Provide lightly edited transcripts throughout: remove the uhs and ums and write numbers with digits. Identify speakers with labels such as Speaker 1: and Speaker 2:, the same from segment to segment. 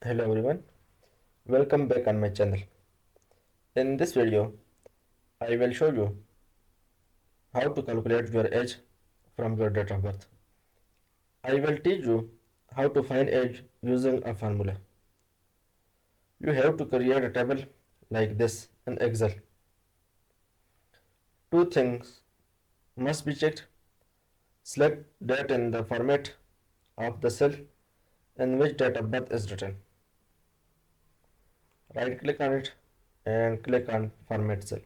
Speaker 1: Hello everyone, welcome back on my channel. In this video, I will show you how to calculate your age from your date of birth. I will teach you how to find age using a formula. You have to create a table like this in Excel. Two things must be checked. Select date in the format of the cell in which date of birth is written. Right click on it and click on format cell.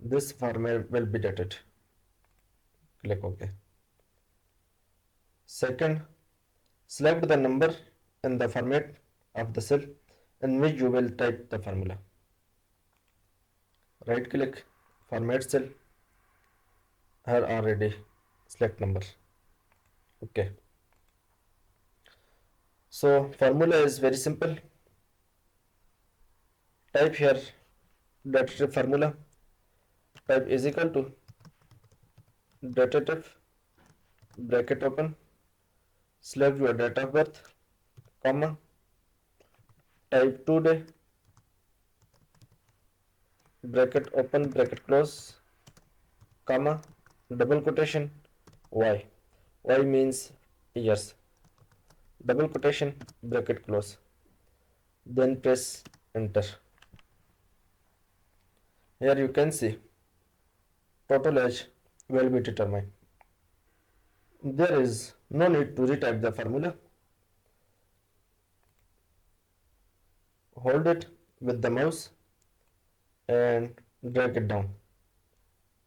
Speaker 1: This format will be dated. Click OK. Second, select the number in the format of the cell in which you will type the formula. Right click, format cell, here already select number. Okay. So formula is very simple. Type here datative formula. Type is equal to datative bracket open, select your date of birth, comma, type today, bracket open, bracket close, comma, double quotation, y. Y means years. Double quotation, bracket close. Then press enter. Here you can see total age will be determined. There is no need to retype the formula. Hold it with the mouse and drag it down.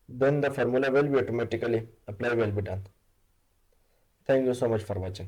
Speaker 1: Then the formula will be automatically applied will be done. Thank you so much for watching.